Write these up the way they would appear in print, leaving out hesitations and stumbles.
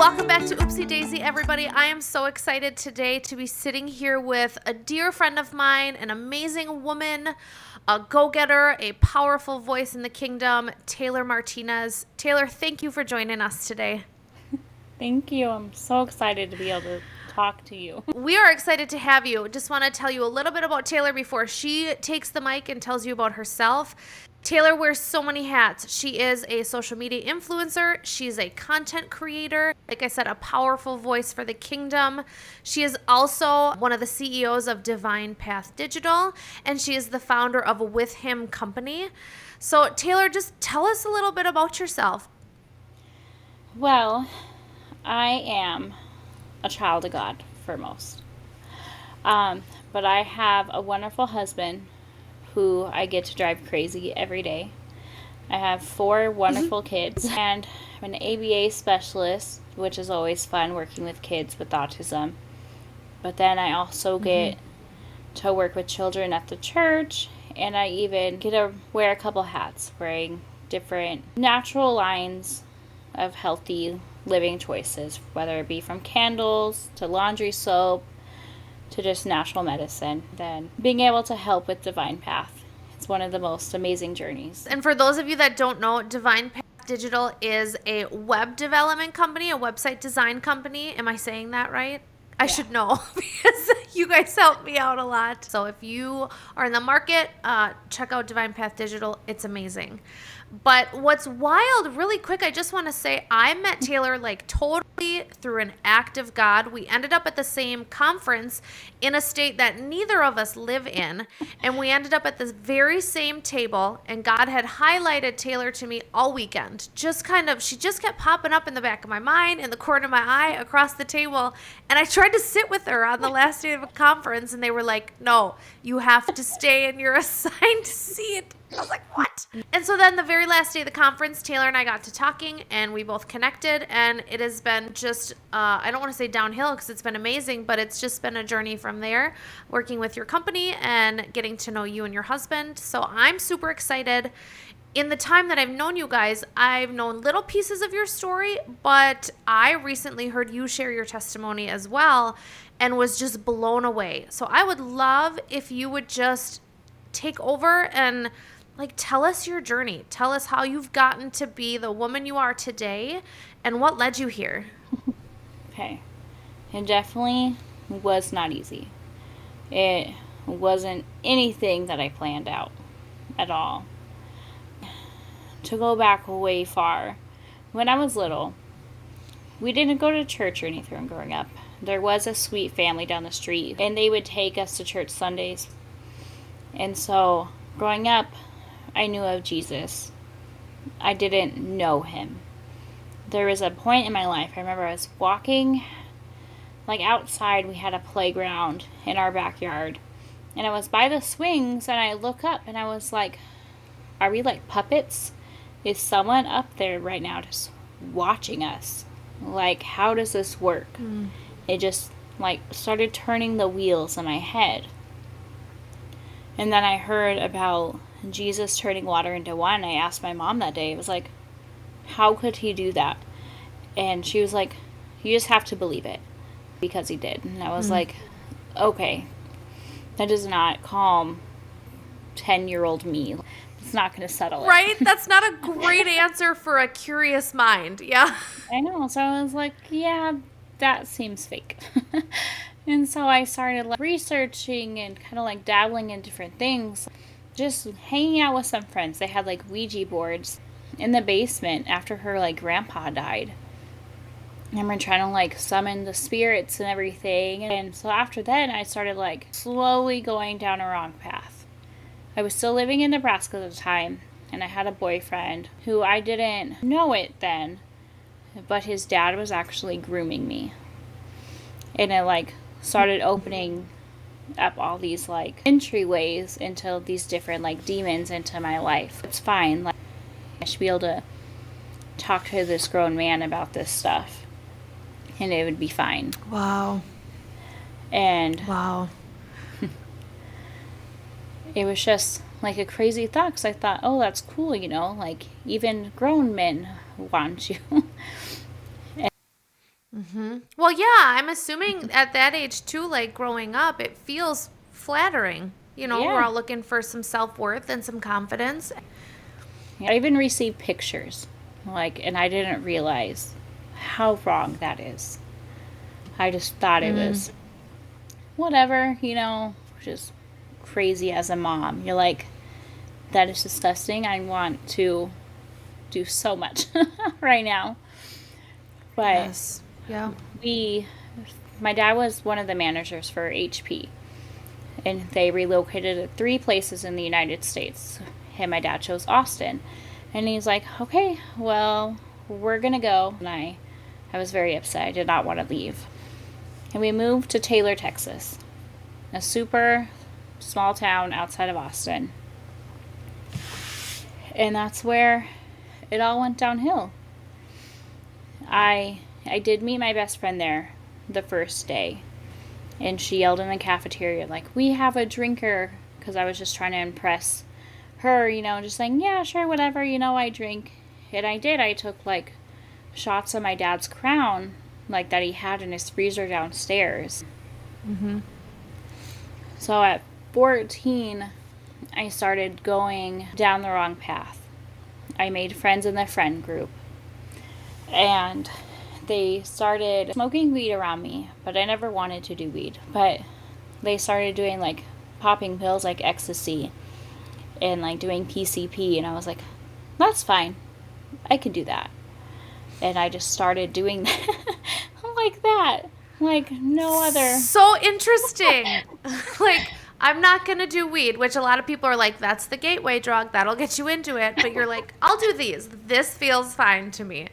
Welcome back to Oopsie Daisy, everybody. I am so excited today to be sitting here with a dear friend of mine, an amazing woman, a go-getter, a powerful voice in the kingdom, Taylor Martinez. Taylor, thank you for joining us today. Thank you. I'm so excited to be able to talk to you. We are excited to have you. Just want to tell you a little bit about Taylor before she takes the mic and tells you about herself. Taylor wears so many hats. She is a social media influencer. She's a content creator. Like I said, a powerful voice for the kingdom. She is also one of the CEOs of Divine Path Digital, and she is the founder of With Him Company. So Taylor, just tell us a little bit about yourself. Well, I am a child of God foremost. But I have a wonderful husband who I get to drive crazy every day. I have 4 wonderful kids, and I'm an ABA specialist, which is always fun working with kids with autism. But then I also get to work with children at the church, and I even get to wear a couple hats, wearing different natural lines of healthy living choices, whether it be from candles to laundry soap to just natural medicine. Then being able to help with Divine Path, it's one of the most amazing journeys. And for those of you that don't know, Divine Path Digital is a web development company, a website design company. Am I saying that right? I should know because you guys help me out a lot. So if you are in the market, check out Divine Path Digital. It's amazing. But what's wild, really quick, I just want to say I met Taylor like totally through an act of God. We ended up at the same conference in a state that neither of us live in. And we ended up at the very same table. And God had highlighted Taylor to me all weekend. She just kept popping up in the back of my mind, in the corner of my eye, across the table. And I tried to sit with her on the last day of a conference. And they were like, no, you have to stay in your assigned seat. I was like, what? And so then the very last day of the conference, Taylor and I got to talking and we both connected, and it has been just, I don't want to say downhill because it's been amazing, but it's just been a journey from there, working with your company and getting to know you and your husband. So I'm super excited. In the time that I've known you guys, I've known little pieces of your story, but I recently heard you share your testimony as well and was just blown away. So I would love if you would just take over and tell us your journey. Tell us how you've gotten to be the woman you are today and what led you here. Okay. It definitely was not easy. It wasn't anything that I planned out at all. To go back way far, when I was little, we didn't go to church or anything growing up. There was a sweet family down the street, and they would take us to church Sundays. And so, growing up, I knew of Jesus. I didn't know him. There was a point in my life, I remember I was walking, outside, we had a playground in our backyard. And I was by the swings, and I look up, and I was like, are we like puppets? Is someone up there right now just watching us? How does this work? It just, started turning the wheels in my head. And then I heard about Jesus turning water into wine. I asked my mom that day. It was like, how could he do that? And she was like, you just have to believe it. Because he did. And I was like, okay. That does not calm 10-year-old me. It's not going to settle it. Right? That's not a great answer for a curious mind. Yeah. I know. So I was like, yeah, that seems fake. And so I started researching and kind of dabbling in different things. Just hanging out with some friends. They had Ouija boards in the basement after her grandpa died. I remember trying to summon the spirits and everything. And so after that, I started slowly going down a wrong path. I was still living in Nebraska at the time, and I had a boyfriend who I didn't know it then, but his dad was actually grooming me. And it started opening up all these entryways into these different demons into my life. It's fine. I should be able to talk to this grown man about this stuff, and it would be fine. Wow. And wow. It was just a crazy thought, because I thought, oh, that's cool, even grown men want you. Well, yeah, I'm assuming at that age too, like growing up, it feels flattering. We're Yeah. all looking for some self-worth and some confidence. I even received pictures, and I didn't realize how wrong that is. I just thought it was whatever, just crazy as a mom. You're like, that is disgusting. I want to do so much right now. But Yes. Yeah. my dad was one of the managers for HP, and they relocated to 3 places in the United States. And my dad chose Austin. And he's like, okay, well, we're going to go. And I was very upset. I did not want to leave. And we moved to Taylor, Texas, a super small town outside of Austin. And that's where it all went downhill. I did meet my best friend there the first day. And she yelled in the cafeteria, like, we have a drinker, because I was just trying to impress her, just saying, yeah, sure, whatever, I drink. And I did. I took, shots of my dad's Crown, that he had in his freezer downstairs. So at 14, I started going down the wrong path. I made friends in the friend group. And they started smoking weed around me, but I never wanted to do weed. But they started doing, popping pills like ecstasy and, doing PCP. And I was like, that's fine. I can do that. And I just started doing that like that. Like no other. So interesting. I'm not going to do weed, which a lot of people are like, that's the gateway drug. That'll get you into it. But you're like, I'll do these. This feels fine to me.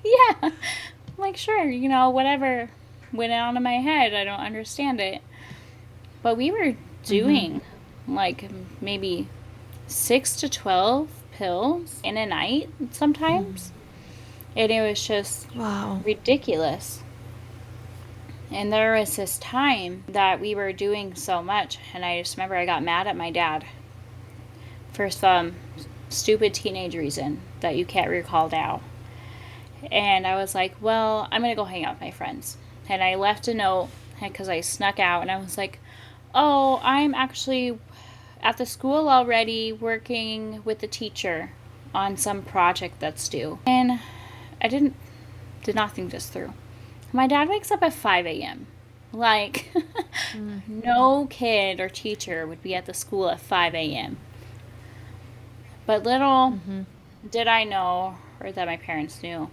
Yeah. Sure, whatever went on in my head. I don't understand it. But we were doing maybe 6 to 12 pills in a night sometimes. And it was just ridiculous. And there was this time that we were doing so much, and I just remember I got mad at my dad for some stupid teenage reason that you can't recall now. And I was like, well, I'm going to go hang out with my friends. And I left a note because I snuck out, and I was like, oh, I'm actually at the school already working with the teacher on some project that's due. And I did not think this through. My dad wakes up at 5 a.m. No kid or teacher would be at the school at 5 a.m. But little did I know, or that my parents knew,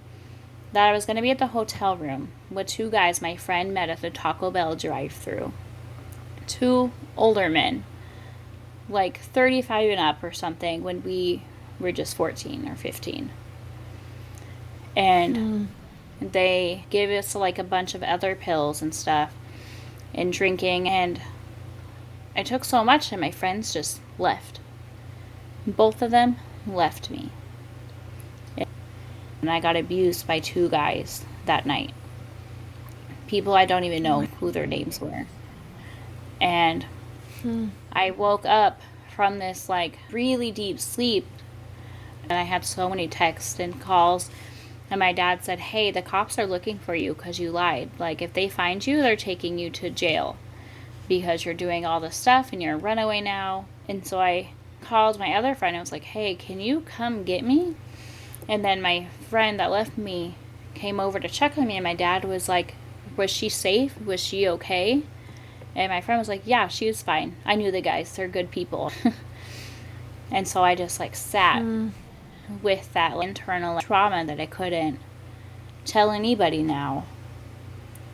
that I was going to be at the hotel room with 2 guys my friend met at the Taco Bell drive-thru. 2 older men, 35 and up or something, when we were just 14 or 15. And they gave us a bunch of other pills and stuff and drinking, and I took so much and my friends just left. Both of them left me. And I got abused by 2 guys that night. People I don't even know who their names were. And I woke up from this really deep sleep, and I had so many texts and calls. And my dad said, hey, the cops are looking for you because you lied. If they find you, they're taking you to jail because you're doing all this stuff and you're a runaway now. And so I called my other friend. I was like, hey, can you come get me? And then my friend that left me came over to check on me. And my dad was like, was she safe? Was she okay? And my friend was like, yeah, she was fine. I knew the guys. They're good people. And so I just sat with that internal trauma that I couldn't tell anybody now.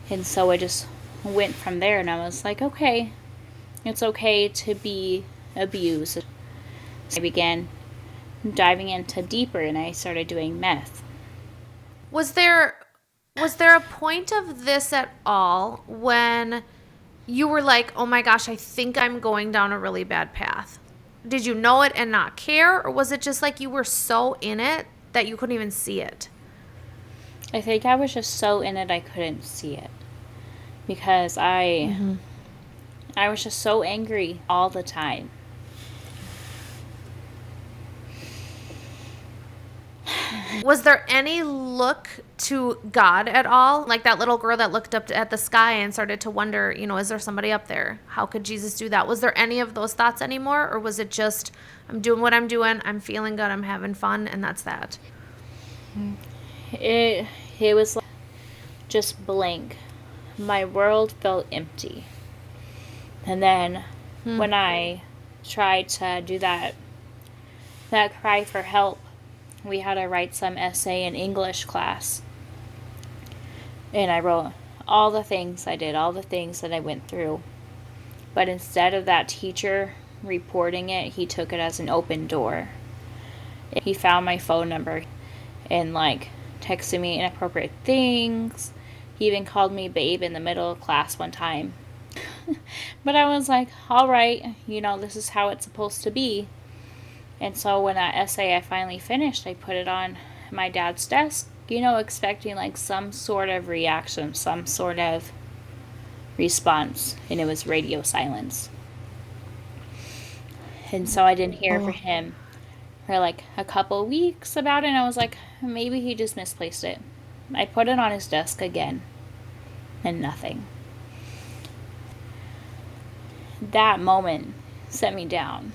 And so I just went from there, and I was like, okay, it's okay to be abused. I began diving into deeper, and I started doing meth. Was there a point of this at all when you were like, oh my gosh, I think I'm going down a really bad path? Did you know it and not care? Or was it just you were so in it that you couldn't even see it? I think I was just so in it I couldn't see it. Because I was just so angry all the time. Was there any look to God at all? Like that little girl that looked up at the sky and started to wonder, is there somebody up there? How could Jesus do that? Was there any of those thoughts anymore? Or was it just, I'm doing what I'm doing, I'm feeling good, I'm having fun, and that's that? It was like just blank. My world felt empty. And then when I tried to do that cry for help, we had to write some essay in English class. And I wrote all the things I did, all the things that I went through. But instead of that teacher reporting it, he took it as an open door. He found my phone number and texted me inappropriate things. He even called me babe in the middle of class one time. But I was like, all right, this is how it's supposed to be. And so when that essay I finally finished, I put it on my dad's desk, expecting some sort of reaction, some sort of response. And it was radio silence. And so I didn't hear from him for a couple weeks about it. And I was like, maybe he just misplaced it. I put it on his desk again. And nothing. That moment set me down.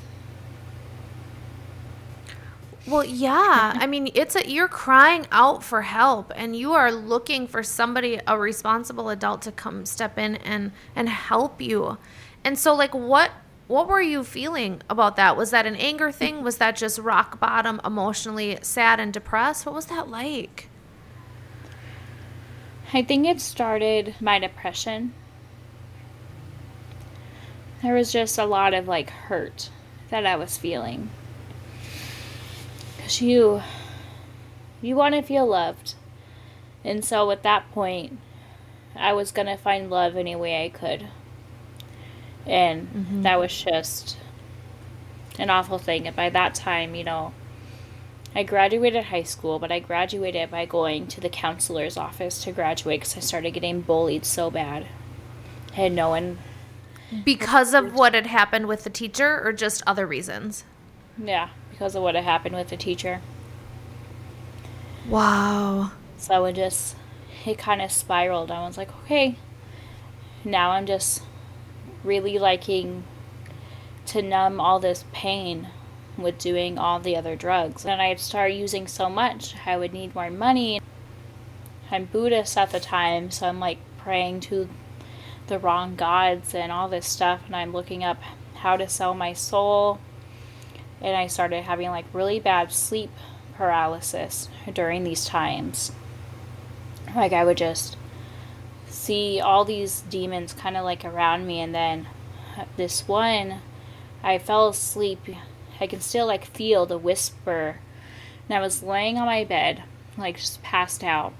Well, yeah. I mean, you're crying out for help, and you are looking for somebody, a responsible adult, to come step in and help you. And so, what were you feeling about that? Was that an anger thing? Was that just rock bottom, emotionally sad and depressed? What was that like? I think it started my depression. There was just a lot of hurt that I was feeling. Because you want to feel loved. And so at that point, I was going to find love any way I could. And that was just an awful thing. And by that time, I graduated high school, but I graduated by going to the counselor's office to graduate because I started getting bullied so bad. I had no one. Because of what had happened with the teacher, or just other reasons? Yeah, because of what had happened with the teacher. Wow. So it kind of spiraled. I was like, okay, now I'm just really liking to numb all this pain with doing all the other drugs. And I'd start using so much, I would need more money. I'm Buddhist at the time, so I'm praying to the wrong gods and all this stuff, and I'm looking up how to sell my soul. And I started having really bad sleep paralysis during these times. I would just see all these demons kind of around me, and then this one, I fell asleep. I can still feel the whisper, and I was laying on my bed just passed out,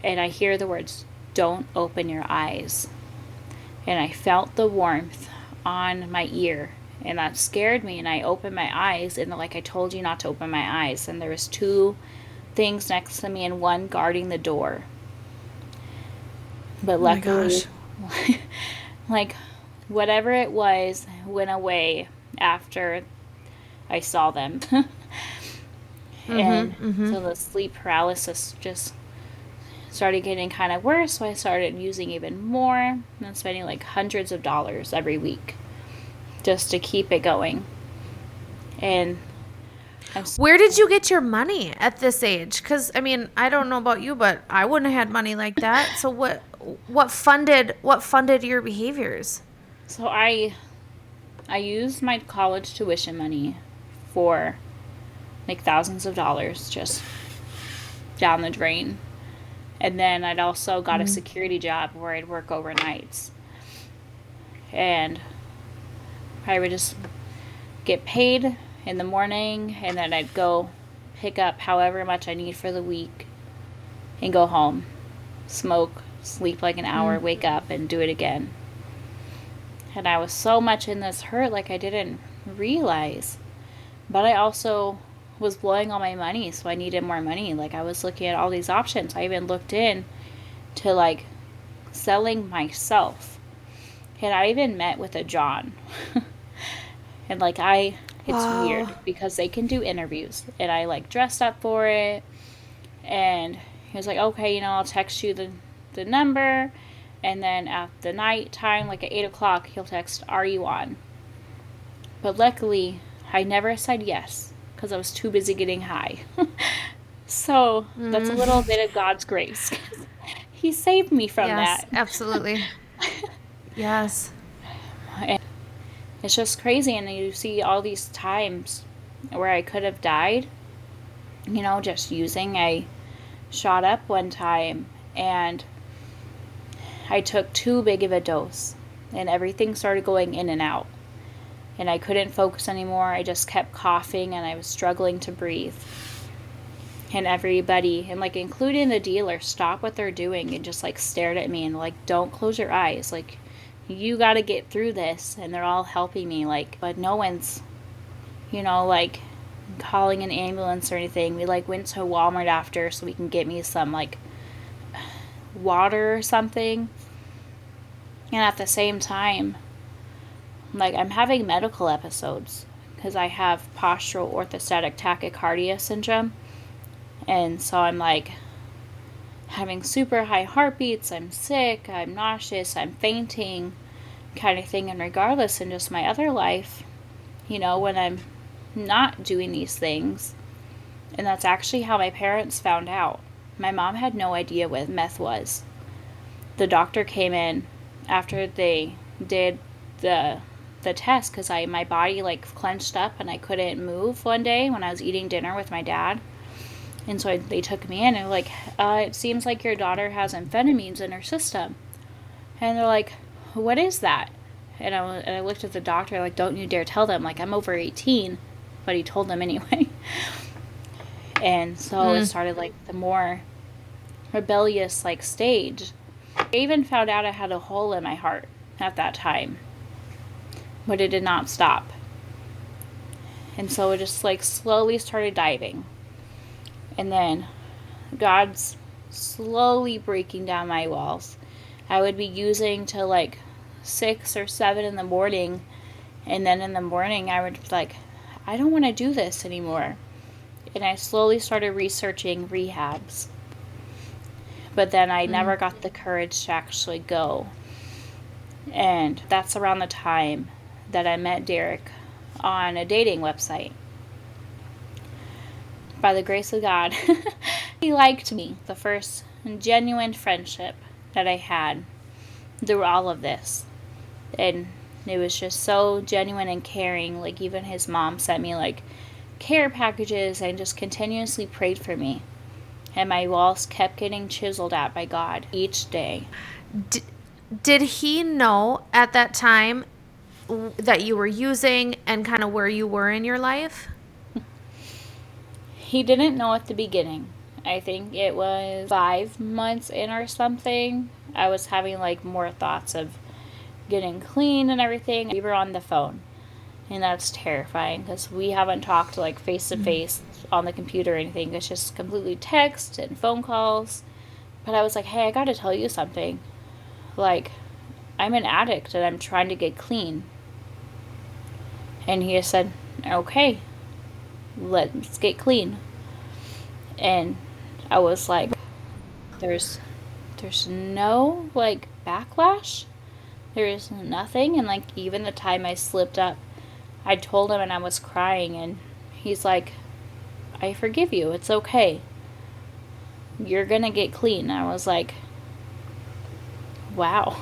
and I hear the words, "Don't open your eyes." And I felt the warmth on my ear, and that scared me, and I opened my eyes, and I told you not to open my eyes, and there was two things next to me and one guarding the door. But luckily, whatever it was went away after I saw them. So the sleep paralysis just started getting kind of worse, so I started using even more and spending hundreds of dollars every week just to keep it going. And where did you get your money at this age? Because I don't know about you, but I wouldn't have had money like that. So what funded your behaviors? So I used my college tuition money for thousands of dollars just down the drain. And then I'd also got a security job where I'd work overnights. And I would just get paid in the morning, and then I'd go pick up however much I need for the week and go home, smoke, sleep an hour, wake up, and do it again. And I was so much in this hurt I didn't realize. But I also was blowing all my money, so I needed more money. I was looking at all these options. I even looked in to selling myself. And I even met with a John. And I It's Wow. weird because they can do interviews, and I like dressed up for it, and he was like, okay, I'll text you the number, and then at the night time, like at 8 o'clock, he'll text, are you on? But luckily, I never said yes because I was too busy getting high. So that's a little Mm. bit of God's grace. He saved me from Yes, that. absolutely. Yes. And it's just crazy. And you see all these times where I could have died, just using. I shot up one time and I took too big of a dose and everything started going in and out. And I couldn't focus anymore. I just kept coughing and I was struggling to breathe. And everybody, and like including the dealer, stopped what they're doing and just like stared at me and like, don't close your eyes. Like, you got to get through this. And they're all helping me, like, but no one's, like calling an ambulance or anything. We like went to Walmart after so we can get me some like water or something. And at the same time, like, I'm having medical episodes because I have postural orthostatic tachycardia syndrome. And so I'm like having super high heartbeats, I'm sick, I'm nauseous, I'm fainting, kind of thing. And regardless, in just my other life, when I'm not doing these things, and that's actually how my parents found out. My mom had no idea what meth was. The doctor came in after they did the test because my body like clenched up and I couldn't move one day when I was eating dinner with my dad. And so they took me in and they're like, it seems like your daughter has amphetamines in her system. And they're like, what is that? And I looked at the doctor like, don't you dare tell them. Like, I'm over 18. But he told them anyway. And so it started like the more rebellious like stage. I even found out I had a hole in my heart at that time. But it did not stop. And so it just like slowly started diving. And then God's slowly breaking down my walls. I would be using till like 6 or 7 in the morning. And then in the morning I would be like, I don't want to do this anymore. And I slowly started researching rehabs. But then I never got the courage to actually go. And that's around the time that I met Derek on a dating website. By the grace of God, he liked me. The first genuine friendship that I had through all of this. And it was just so genuine and caring. Like, even his mom sent me like care packages and just continuously prayed for me. And my walls kept getting chiseled at by God each day. Did he know at that time that you were using and kind of where you were in your life? He didn't know at the beginning. I think it was 5 months in or something. I was having like more thoughts of getting clean and everything. We were on the phone. And that's terrifying because we haven't talked like face to face on the computer or anything. It's just completely text and phone calls. But I was like, hey, I got to tell you something. Like, I'm an addict and I'm trying to get clean. And he just said, okay, let's get clean. And I was like, there's no like backlash. There is nothing. And like, even the time I slipped up, I told him and I was crying and he's like, I forgive you. It's okay. You're gonna get clean. I was like, wow.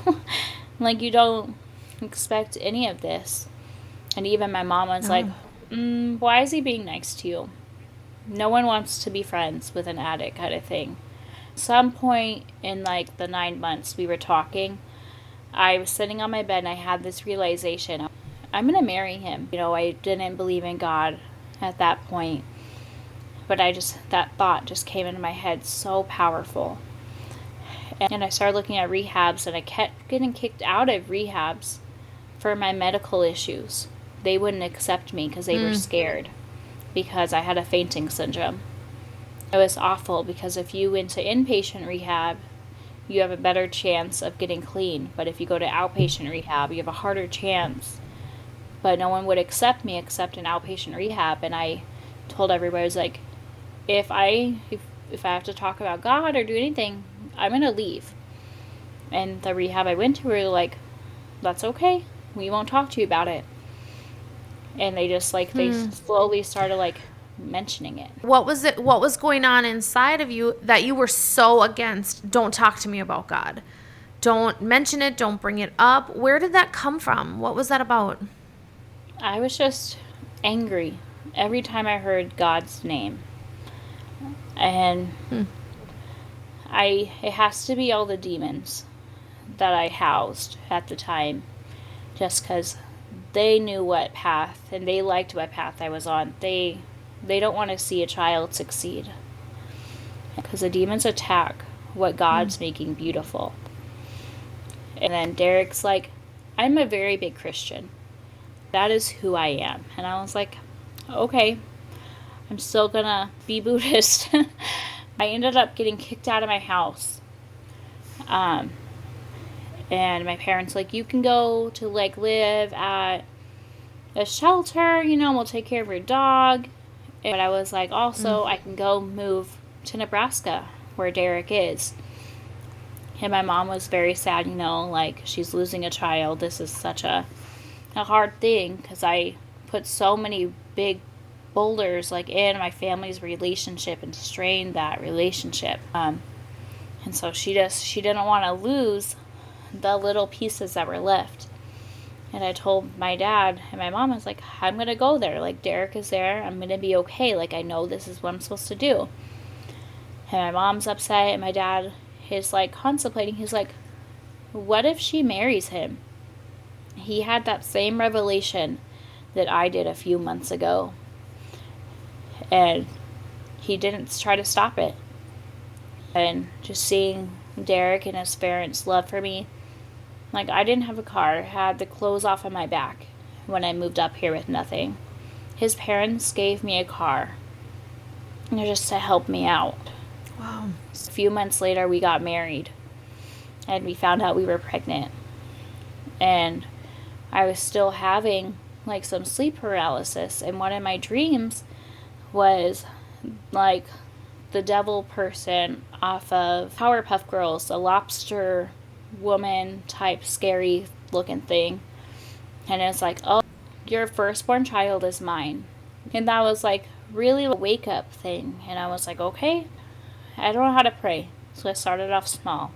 Like, you don't expect any of this. And even my mom was like, why is he being nice to you? No one wants to be friends with an addict, kind of thing. Some point in like the 9 months we were talking, I was sitting on my bed and I had this realization. I'm going to marry him. I didn't believe in God at that point. But that thought just came into my head so powerful. And I started looking at rehabs and I kept getting kicked out of rehabs for my medical issues. They wouldn't accept me because they were scared because I had a fainting syndrome. It was awful because if you went to inpatient rehab, you have a better chance of getting clean. But if you go to outpatient rehab, you have a harder chance. but no one would accept me except in outpatient rehab. And I told everybody, I was like, if I have to talk about God or do anything, I'm going to leave. And the rehab I went to were like, that's okay. We won't talk to you about it. And they just like, they slowly started like mentioning it. What was going on inside of you that you were so against? Don't talk to me about God. Don't mention it. Don't bring it up. Where did that come from? What was that about? I was just angry every time I heard God's name. And it has to be all the demons that I housed at the time, just because they knew what path, and they liked what path I was on. They don't want to see a child succeed, because the demons attack what God's making beautiful. And then Derek's like, I'm a very big Christian. That is who I am. And I was like, okay, I'm still gonna be Buddhist. I ended up getting kicked out of my house. And my parents like, you can go to like live at a shelter, we'll take care of your dog. But I was like, also, I can go move to Nebraska where Derek is. And my mom was very sad, like she's losing a child. This is such a hard thing, because I put so many big boulders like in my family's relationship and strained that relationship. And so she didn't want to lose the little pieces that were left. And I told my dad and my mom, I was like, I'm going to go there. Like, Derek is there. I'm going to be okay. Like, I know this is what I'm supposed to do. And my mom's upset, and my dad is like contemplating. He's like, what if she marries him? He had that same revelation that I did a few months ago. And he didn't try to stop it. And just seeing Derek and his parents' love for me, like, I didn't have a car. I had the clothes off of my back when I moved up here with nothing. His parents gave me a car, just to help me out. Wow. A few months later, we got married, and we found out we were pregnant. And I was still having like some sleep paralysis, and one of my dreams was like the devil person off of Powerpuff Girls, a lobster woman type scary looking thing. And it's like, oh, your firstborn child is mine. And that was like really a wake up thing. And I was like, okay, I don't know how to pray. So I started off small.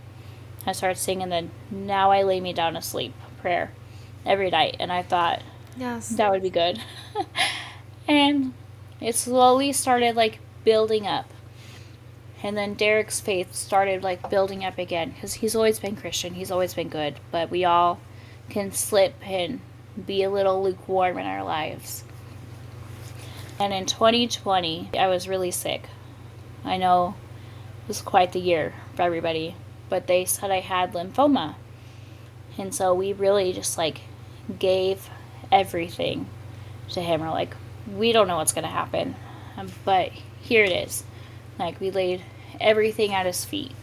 I started singing the Now I Lay Me Down to Sleep prayer every night. And I thought, yes, that would be good. And it slowly started like building up. And then Derek's faith started like building up again, because he's always been Christian. He's always been good. But we all can slip and be a little lukewarm in our lives. And in 2020, I was really sick. I know it was quite the year for everybody, but they said I had lymphoma. And so we really just like gave everything to him. We're like, we don't know what's going to happen, but here it is. Like, we laid everything at his feet.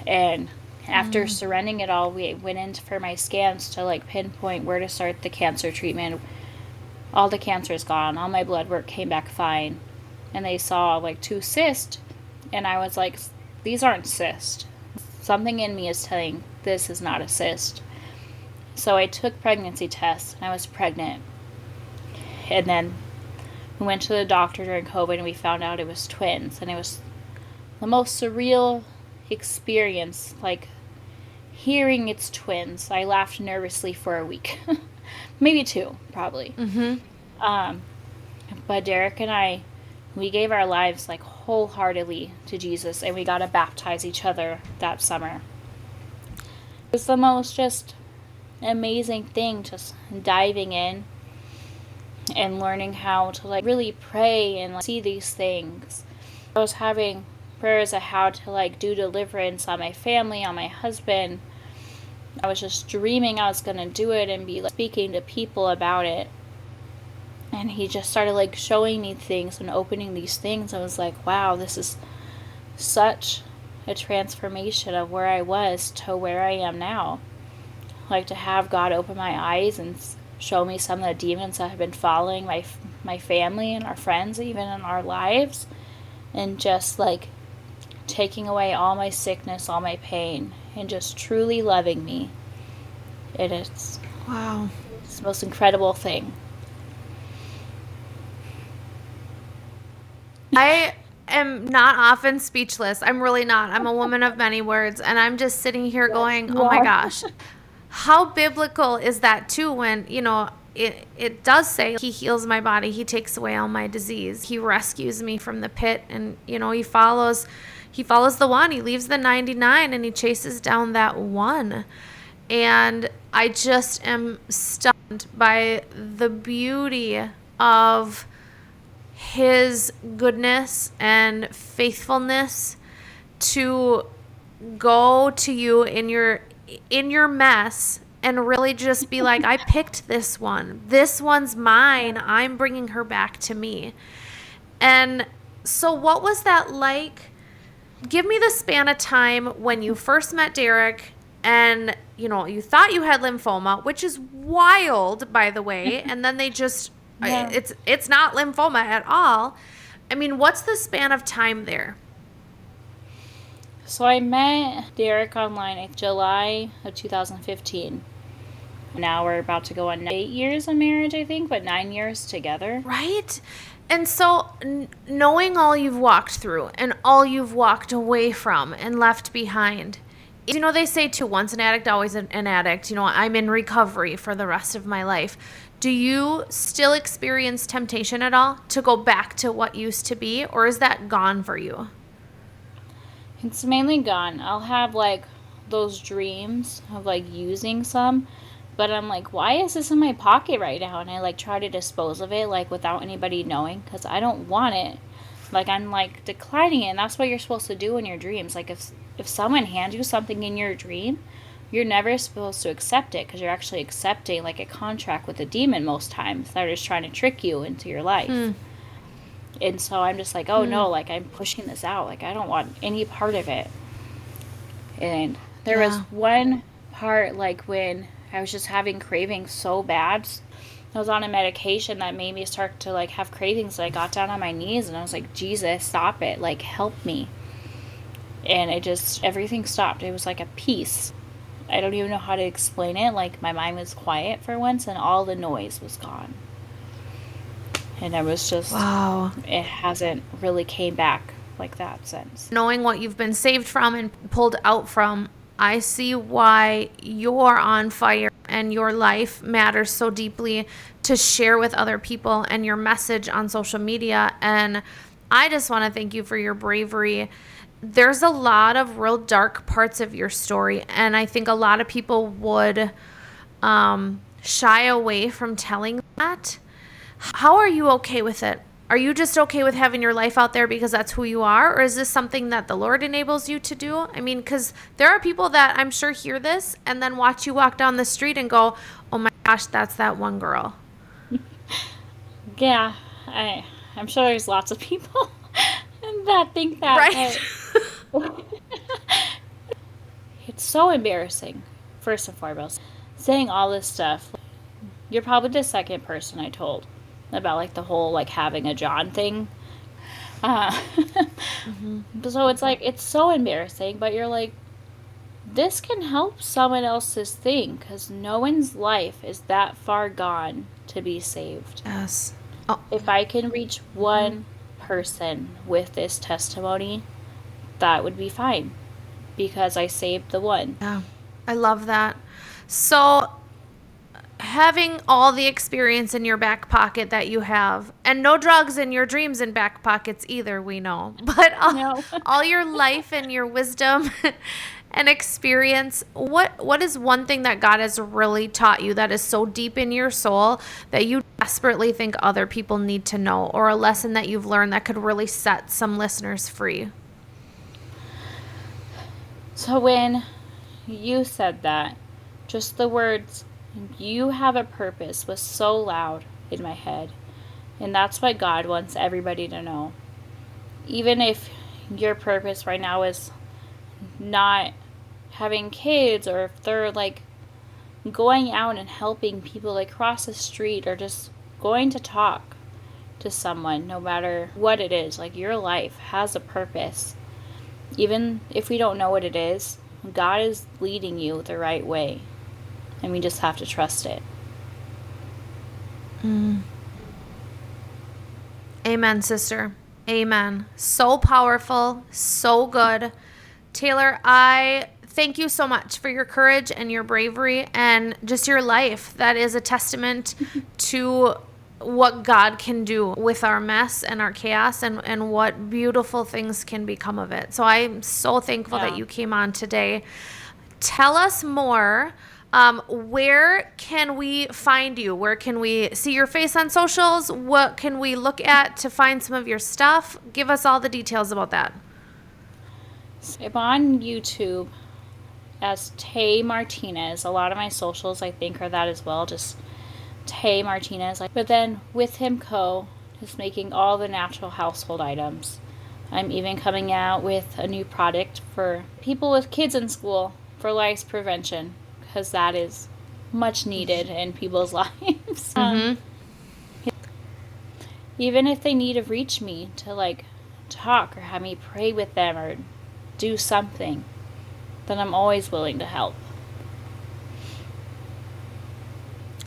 And after surrendering it all, we went in for my scans to like pinpoint where to start the cancer treatment. All the cancer is gone. All my blood work came back fine. And they saw like 2 cysts. And I was like, these aren't cysts. Something in me is telling this is not a cyst. So I took pregnancy tests, and I was pregnant. And then we went to the doctor during COVID, and we found out it was twins. And it was the most surreal experience, like hearing it's twins. I laughed nervously for a week. Maybe 2, probably. But Derek and I, we gave our lives like wholeheartedly to Jesus, and we got to baptize each other that summer. It was the most just amazing thing, just diving in and learning how to like really pray and like, see these things. I was having prayers of how to like do deliverance on my family, on my husband. I was just dreaming I was going to do it and be like speaking to people about it. And he just started like showing me things and opening these things. I was like, wow, this is such a transformation of where I was to where I am now. Like, to have God open my eyes and show me some of the demons that have been following my family and our friends, even in our lives, and just like taking away all my sickness, all my pain, and just truly loving me. Wow. It's the most incredible thing. I am not often speechless. I'm really not. I'm a woman of many words, and I'm just sitting here going, you "Oh my are. gosh." How biblical is that too when, it does say he heals my body, he takes away all my disease. He rescues me from the pit, and he follows the one. He leaves the 99 and he chases down that one. And I just am stunned by the beauty of his goodness and faithfulness to go to you in your mess and really just be like, I picked this one. This one's mine. I'm bringing her back to me. And so what was that like? Give me the span of time when you first met Derek and, you thought you had lymphoma, which is wild, by the way. And then they just, Yeah. it's not lymphoma at all. I mean, what's the span of time there? So I met Derek online in July of 2015. Now we're about to go on 8 years of marriage, I think, but 9 years together. Right? And so, knowing all you've walked through and all you've walked away from and left behind, they say too, once an addict, always an addict. I'm in recovery for the rest of my life. Do you still experience temptation at all to go back to what used to be, or is that gone for you? It's mainly gone. I'll have like those dreams of like using some, but I'm like, why is this in my pocket right now? And I like try to dispose of it like without anybody knowing because I don't want it. Like I'm like declining it, and that's what you're supposed to do in your dreams. Like if someone hands you something in your dream, you're never supposed to accept it because you're actually accepting like a contract with a demon most times. They're just trying to trick you into your life. And so I'm just like, oh no, like I'm pushing this out. Like I don't want any part of it. And there was one part like when I was just having cravings so bad. I was on a medication that made me start to like have cravings. So I got down on my knees and I was like, Jesus, stop it. Like help me. And everything stopped. It was like a peace. I don't even know how to explain it. Like my mind was quiet for once and all the noise was gone. And I was just, Wow. It hasn't really came back like that since. Knowing what you've been saved from and pulled out from, I see why you're on fire and your life matters so deeply to share with other people and your message on social media. And I just want to thank you for your bravery. There's a lot of real dark parts of your story, and I think a lot of people would shy away from telling that. How are you okay with it? Are you just okay with having your life out there because that's who you are? Or is this something that the Lord enables you to do? I mean, because there are people that I'm sure hear this and then watch you walk down the street and go, oh my gosh, that's that one girl. Yeah, I'm sure there's lots of people that think that. Right. It's so embarrassing, first and foremost. Saying all this stuff. You're probably the second person I told about like the whole like having a John thing. So it's like it's so embarrassing, but you're like, this can help someone else's thing because no one's life is that far gone to be saved. Yes. If I can reach one person with this testimony, that would be fine because I saved the one. Yeah, I love that. So having all the experience in your back pocket that you have, and no drugs in your dreams in back pockets either, we know, but all your life and your wisdom and experience, what is one thing that God has really taught you that is so deep in your soul that you desperately think other people need to know, or a lesson that you've learned that could really set some listeners free? So when you said that, just the words, you have a purpose, was so loud in my head. And that's what God wants everybody to know. Even if your purpose right now is not having kids, or if they're like going out and helping people like cross the street, or just going to talk to someone, no matter what it is. Like, your life has a purpose. Even if we don't know what it is, God is leading you the right way. And we just have to trust it. Amen, sister. Amen. So powerful, so good. Taylor, I thank you so much for your courage and your bravery and just your life. That is a testament to what God can do with our mess and our chaos, and what beautiful things can become of it. So I'm so thankful that you came on today. Tell us more. Where can we find you? Where can we see your face on socials? What can we look at to find some of your stuff? Give us all the details about that. I'm on YouTube as Taylor Martinez. A lot of my socials, I think, are that as well. Just Taylor Martinez. But then With Him Co. is making all the natural household items. I'm even coming out with a new product for people with kids in school for lice prevention, because that is much needed in people's lives. Even if they need to reach me to like talk or have me pray with them or do something, then I'm always willing to help.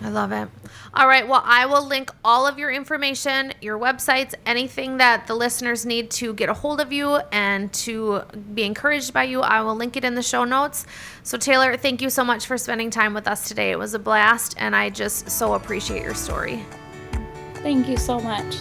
I love it. All right. Well, I will link all of your information, your websites, anything that the listeners need to get a hold of you and to be encouraged by you. I will link it in the show notes. So, Taylor, thank you so much for spending time with us today. It was a blast, and I just so appreciate your story. Thank you so much.